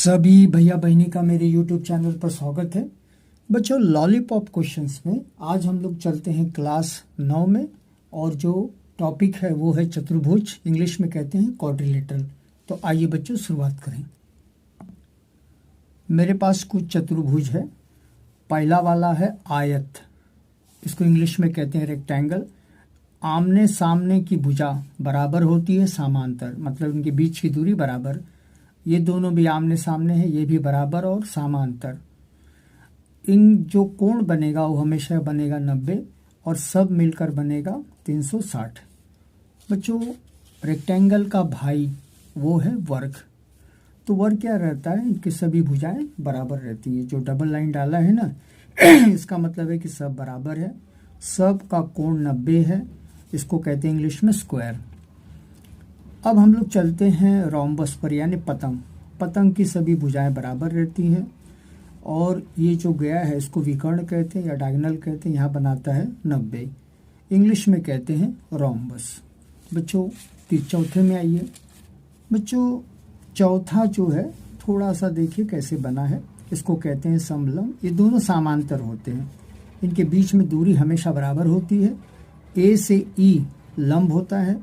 सभी भैया बहनी का मेरे YouTube चैनल पर स्वागत है। बच्चों, लॉलीपॉप क्वेश्चंस में आज हम लोग चलते हैं क्लास 9 में, और जो टॉपिक है वो है चतुर्भुज, इंग्लिश में कहते हैं क्वाड्रिलेटरल। तो आइए बच्चों शुरुआत करें। मेरे पास कुछ चतुर्भुज है। पहला वाला है आयत, इसको इंग्लिश में कहते हैं रेक्टेंगल। आमने सामने की भुजा बराबर होती है समांतर, मतलब इनके बीच की दूरी बराबर। ये दोनों भी आमने सामने है, ये भी बराबर और समांतर। इन जो कोण बनेगा वो हमेशा बनेगा 90 और सब मिलकर बनेगा 360। बच्चों, रेक्टेंगल का भाई वो है वर्ग। तो वर्ग क्या रहता है, इनकी सभी भुजाएं बराबर रहती है। जो डबल लाइन डाला है ना इसका मतलब है कि सब बराबर है, सब का कोण 90 है। इसको कहते हैं इंग्लिश में स्क्वायर। अब हम लोग चलते हैं रोम्बस पर, यानी पतंग। पतंग की सभी भुजाएं बराबर रहती हैं, और ये जो गया है इसको विकर्ण कहते हैं या डायगोनल कहते हैं। यहाँ बनाता है 90, इंग्लिश में कहते हैं रोम्बस। बच्चों, चौथे में आइए। बच्चों, चौथा जो है थोड़ा सा देखिए कैसे बना है। इसको कहते हैं समलंब। ये दोनों समांतर होते हैं, इनके बीच में दूरी हमेशा बराबर होती है। ए से ई लंब होता है,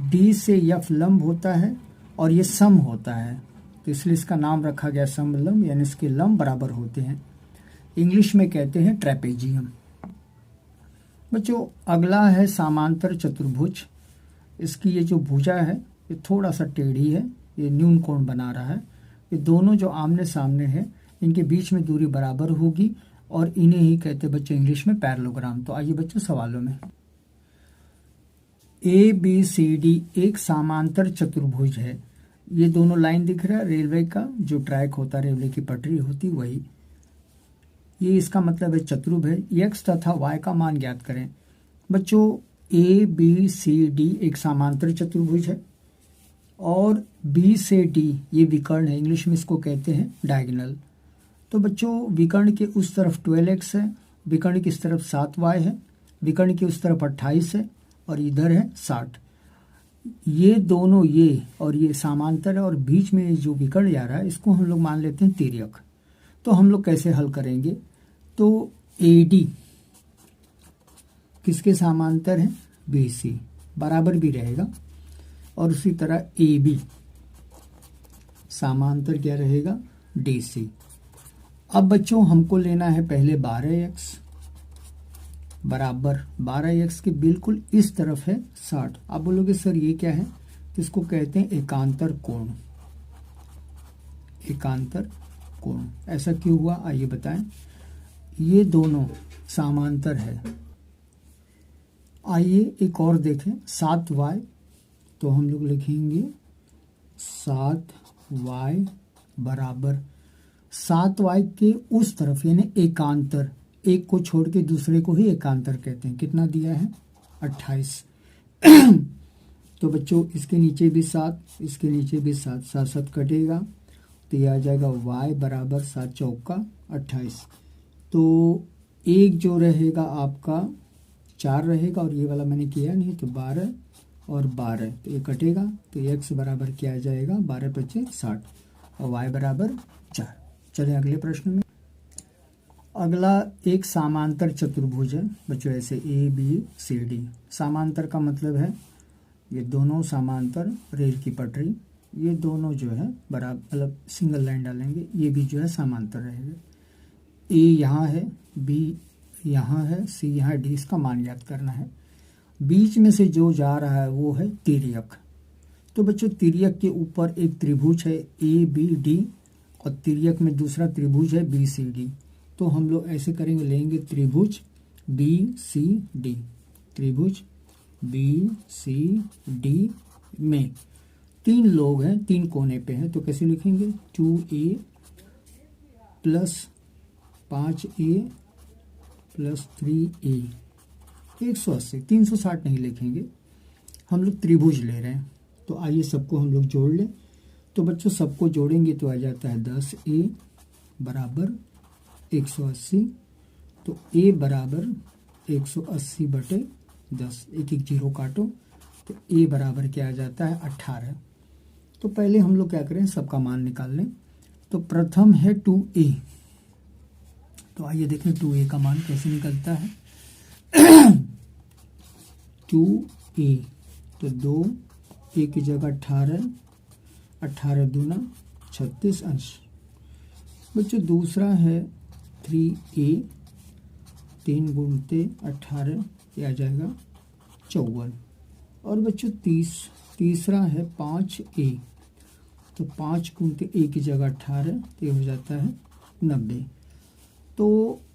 डी से एफ लंब होता है, और ये सम होता है, तो इसलिए इसका नाम रखा गया समलंब, यानी इसके लंब बराबर होते हैं। इंग्लिश में कहते हैं ट्रेपेजियम। बच्चों, अगला है समांतर चतुर्भुज। इसकी ये जो भुजा है ये थोड़ा सा टेढ़ी है, ये न्यून कोण बना रहा है। ये दोनों जो आमने सामने है इनके बीच में दूरी बराबर होगी, और इन्हें ही कहते हैं बच्चों इंग्लिश में पैरेललोग्राम। तो आइए बच्चों सवालों में। ए बी सी डी एक समांतर चतुर्भुज है। ये दोनों लाइन दिख रहा है, रेलवे का जो ट्रैक होता है, रेलवे की पटरी होती वही। ये इसका मतलब है चतुर्भुज है। एक्स तथा वाई का मान ज्ञात करें। बच्चों, ए बी सी डी एक समांतर चतुर्भुज है, और बी से डी ये विकर्ण है, इंग्लिश में इसको कहते हैं डायगोनल। तो बच्चों, विकर्ण के उस तरफ 12x है, विकर्ण की इस तरफ 7y है, विकर्ण की उस तरफ 28 है, और इधर है 60। ये दोनों ये और ये समांतर है, और बीच में जो विकर्ण जा रहा है इसको हम लोग मान लेते हैं तिर्यक। तो हम लोग कैसे हल करेंगे? तो AD किसके समांतर है? BC, बराबर भी रहेगा। और उसी तरह AB समांतर क्या रहेगा? DC। अब बच्चों, हमको लेना है पहले 12x बराबर 12x के बिल्कुल इस तरफ है 60। आप बोलोगे सर ये क्या है? तो इसको कहते हैं एकांतर कोण। एकांतर कोण ऐसा क्यों हुआ, आइए बताएं। ये दोनों समांतर है। आइए एक और देखें, 7y। तो हम लोग लिखेंगे 7y बराबर 7y के उस तरफ, यानी एकांतर। एक को छोड़ के दूसरे को ही एकांतर कहते हैं। कितना दिया है? 28। तो बच्चों, इसके नीचे भी 7, इसके नीचे भी 7, 7 7 कटेगा, तो ये आ जाएगा y बराबर 7 चौका 28। तो एक जो रहेगा आपका 4 रहेगा, और ये वाला मैंने किया नहीं, तो 12 और 12, तो ये कटेगा। तो x बराबर क्या आ जाएगा? 12 × 5 = 60, और y बराबर 4। चलिए अगले प्रश्न में। अगला एक समांतर चतुर्भुज है बच्चों, ऐसे ए बी सी डी। समांतर का मतलब है ये दोनों समांतर, रेल की पटरी, ये दोनों जो है बराबर, मतलब सिंगल लाइन डालेंगे, ये भी जो है समांतर रहेगा। ए यहाँ है, बी यहाँ है, सी यहाँ, डी। इसका मान ज्ञात करना है। बीच में से जो जा रहा है वो है तिर्यक। तो बच्चों, तिर्यक के ऊपर एक त्रिभुज है ए बी डी, और तिर्यक में दूसरा त्रिभुज है बी सी डी। तो हम लोग ऐसे करेंगे, लेंगे त्रिभुज बी सी डी। त्रिभुज बी सी डी में 3 लोग हैं, 3 कोने पे हैं, तो कैसे लिखेंगे? 2a + 5a + 3a 180। 360 नहीं लिखेंगे, हम लोग त्रिभुज ले रहे हैं। तो आइए सबको हम लोग जोड़ लें। तो बच्चों, सबको जोड़ेंगे तो आ जाता है 10a बराबर 180। तो a बराबर 180/10, एक एक जीरो काटो, तो a बराबर क्या आ जाता है? 18। तो पहले हम लोग क्या करें, सबका मान निकाल लें। तो प्रथम है 2a। तो आइए देखें 2a का मान कैसे निकलता है। 2a तो 2a की जगह 18, 18 दूना 36 अंश। बच्चों दूसरा है 3a, 3 गुणते 18, ये आ जाएगा 54। और बच्चों तीसरा है 5a, तो 5 गुणते a की जगह 18, तो ये हो जाता है 90। तो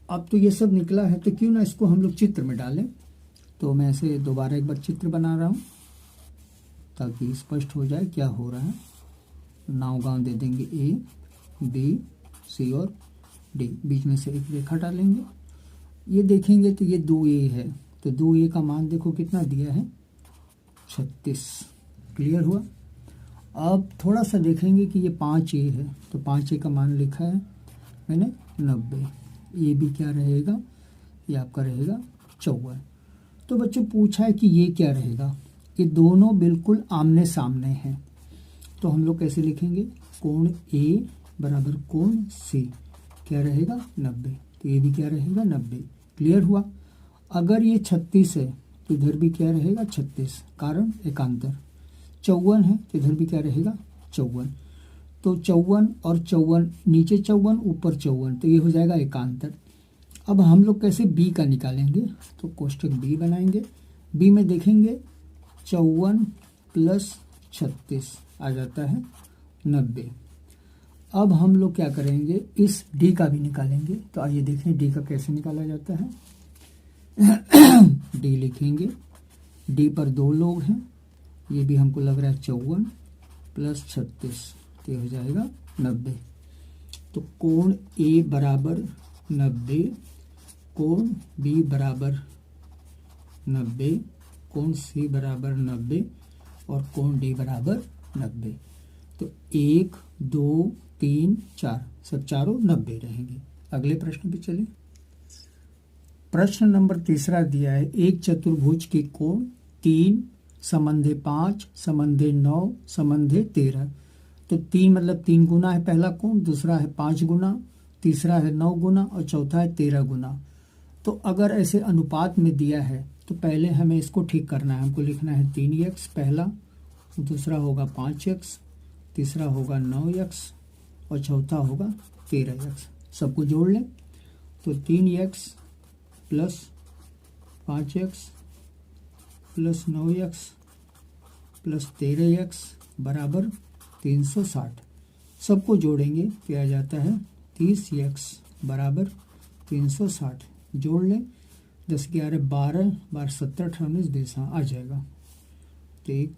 अब तो ये सब निकला है, तो क्यों ना इसको हम लोग चित्र में डालें। तो मैं ऐसे दोबारा एक बार चित्र बना रहा हूँ ताकि स्पष्ट हो जाए क्या हो रहा है। नाव गांव दे देंगे ए, बी, सी और डी, बीच में से एक रेखा डालेंगे। ये देखेंगे तो ये 2a है, तो 2a का मान देखो कितना दिया है, 36। क्लियर हुआ। अब थोड़ा सा देखेंगे कि ये 5a है, तो 5a का मान लिखा है मैंने 90। ये भी क्या रहेगा, ये आपका रहेगा 54। तो बच्चों पूछा है कि ये क्या रहेगा, ये दोनों बिल्कुल आमने सामने हैं, तो हम लोग कैसे लिखेंगे, कोण A बराबर कोण C क्या रहेगा 90, तो ये भी क्या रहेगा 90। क्लियर हुआ। अगर ये 36 है तो इधर भी क्या रहेगा 36, कारण एकांतर। 54 है तो इधर भी क्या रहेगा 54, तो 54 और 54, नीचे 54 ऊपर 54, तो ये हो जाएगा एकांतर। अब हम लोग कैसे b का निकालेंगे, तो कोष्टक b बनाएंगे। b में देखेंगे 54 प्लस 36 आ जाता है 90। अब हम लोग क्या करेंगे, इस d का भी निकालेंगे। तो आइए देखें d का कैसे निकाला जाता है। d लिखेंगे, d पर 2 लोग हैं, ये भी हमको लग रहा है 54 प्लस 36, तो ये हो जाएगा 90। तो कोण A बराबर 90, कोण B बराबर 90, कोण C बराबर 90 और कोण D बराबर 90। तो 1, 2, 3, 4 सब चारों 90 रहेंगे। अगले प्रश्न पे चलें। प्रश्न नंबर 3 दिया है, एक चतुर्भुज के कोण 3, संबंधे 5, संबंधे 9, संबंधे 13। तो 3 मतलब 3 गुना है पहला कोण, दूसरा है 5 गुना, तीसरा है 9 गुना और चौथा है 13 गुना। तो अगर ऐसे अनुपात में दिया है तो पहले हमें इसको ठीक करना है। हमको लिखना है 3x पहला, दूसरा होगा 5x, तीसरा होगा 9x और चौथा होगा 13x। सबको जोड़ लें तो 3x plus 5x plus 9x plus 13x बराबर 360। सबको जोड़ेंगे तो आ जाता है 30x बराबर 360। जोड़ लें 10, 11, 12, 12, 17, 18, 19, 20 आ जाएगा। तो एक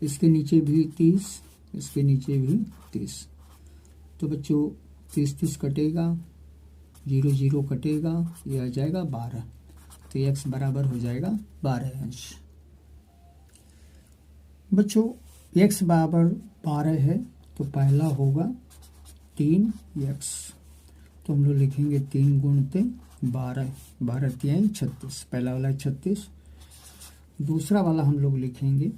इसके नीचे भी 30, इसके नीचे भी 30। तो बच्चों 30 कटेगा, 0 0 कटेगा, ये आ जाएगा 12। तो x बराबर हो जाएगा 12 अंश। बच्चों x बराबर 12 है तो पहला होगा 3x, तो हम लोग लिखेंगे 3 गुणते 12, 12 3 36, पहला वाला 36। दूसरा वाला हम लोग लिखेंगे,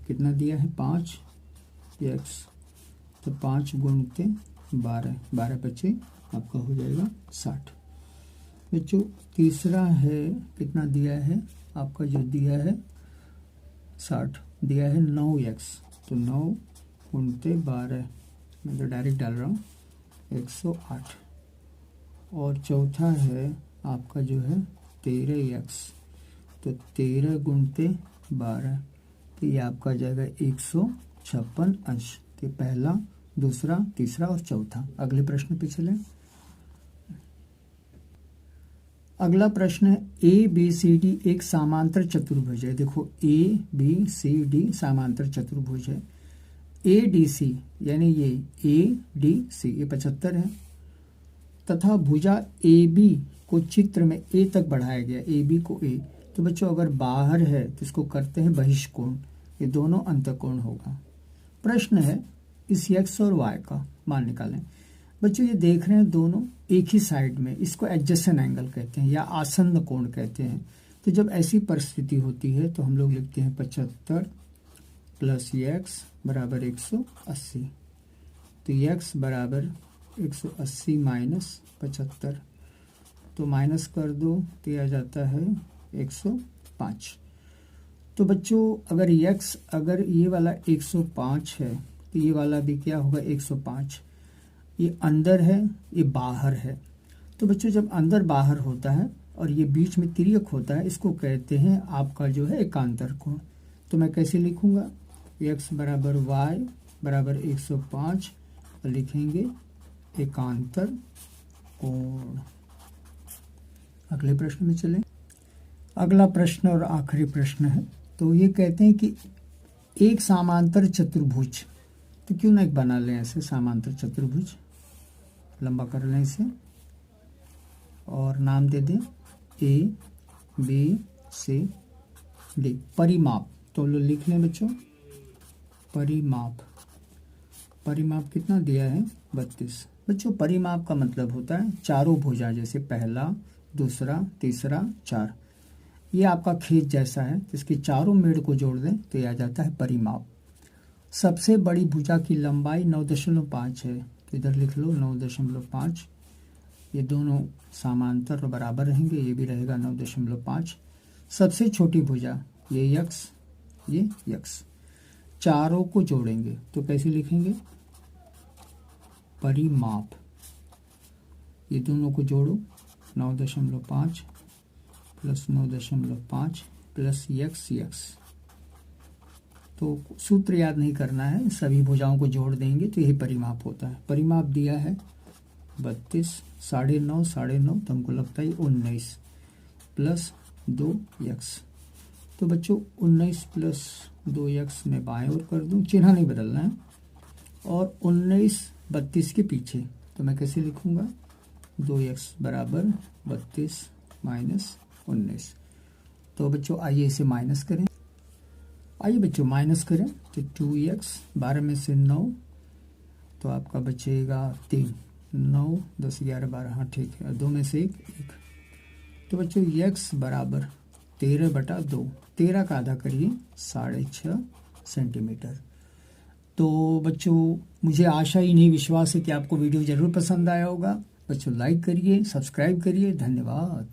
कितना दिया है 5x, तो 5 गुणते 12, 12 बचे आपका हो जाएगा 60। बच्चों तीसरा है, कितना दिया है आपका, जो दिया है 60, दिया है 9x, तो 9 गुणते 12, मैं तो डायरेक्ट डाल रहा हूँ 108। और चौथा है आपका जो है 13x, तो 13 गुणते 12, तो ये आपका जाएगा 156 अंश। तो पहला, दूसरा, तीसरा और चौथा। अगले प्रश्न पे चलें। अगला प्रश्न है ए बी सी डी एक समांतर चतुर्भुज है। देखो ए बी सी डी समांतर चतुर्भुज है। ए डी सी यानी ये ए डी सी ये 75 है, तथा भुजा ए बी को चित्र में ए तक बढ़ाया गया, ए बी को ए। तो बच्चों अगर बाहर है तो इसको करते हैं बहिष्कोण, ये दोनों अंतःकोण होगा। प्रश्न है इस x और y का मान निकालें। बच्चों ये देख रहे हैं दोनों एक ही साइड में, इसको एडजेसेंट एंगल कहते हैं या आसन्न कोण कहते हैं। तो जब ऐसी परिस्थिति होती है तो हम लोग लिखते हैं 75 प्लस x बराबर 180। तो x बराबर 180 माइनस 75, तो माइनस कर दो तो यह आ जाता है 105। तो बच्चों अगर अगर ये वाला 105 है तो ये वाला भी क्या होगा 105। ये अंदर है, ये बाहर है। तो बच्चों जब अंदर बाहर होता है और ये बीच में तिर्यक होता है, इसको कहते हैं आपका जो है एकांतर कोण। तो मैं कैसे लिखूंगा, x बराबर y बराबर 105 लिखेंगे एकांतर कोण। अगले प्रश्न में चलें। अगला प्रश्न और आखिरी प्रश्न है। तो ये कहते हैं कि एक समांतर चतुर्भुज, तो क्यों ना एक बना लें ऐसे समांतर चतुर्भुज, लंबा कर लें इसे और नाम दे दें ए बी सी डी। परिमाप तो लो लिख लें बच्चों, परिमाप कितना दिया है 32। बच्चों परिमाप का मतलब होता है चारों भुजा, जैसे पहला, दूसरा, तीसरा, 4। ये आपका खेत जैसा है, इसके चारों मेड़ को जोड़ दें तो यह आ जाता है परिमाप। सबसे बड़ी भुजा की लंबाई 9.5 है, तो इधर लिख लो 9.5। ये दोनों समांतर और बराबर रहेंगे, ये भी रहेगा 9.5। सबसे छोटी भुजा ये यक्स, चारों को जोड़ेंगे तो कैसे लिखेंगे, परिमाप। ये दोनों को जोड़ो 9.5 प्लस 9.5 प्लस यक्स। तो सूत्र याद नहीं करना है, सभी भुजाओं को जोड़ देंगे तो यही परिमाप होता है। परिमाप दिया है 32, 9.5 तो हमको लगता है 19 प्लस 2x। तो बच्चों 19 प्लस 2x में बाएं ओर कर दूं, चिन्ह नहीं बदलना है, और 19 32 के पीछे, तो मैं कैसे लिखूंगा 2x बराबर 32 माइनस 19। तो बच्चों आइए इसे माइनस करें, तो 2x 12 में से 9 तो आपका बचेगा 3, 9 10 11 12, हाँ ठीक है, 2 में से 1। तो बच्चों x बराबर 13/2, 13 का आधा करिए 6.5 सेंटीमीटर। तो बच्चों मुझे आशा ही नहीं विश्वास है कि आपको वीडियो ज़रूर पसंद आया होगा। बच्चों लाइक करिए, सब्सक्राइब करिए, धन्यवाद।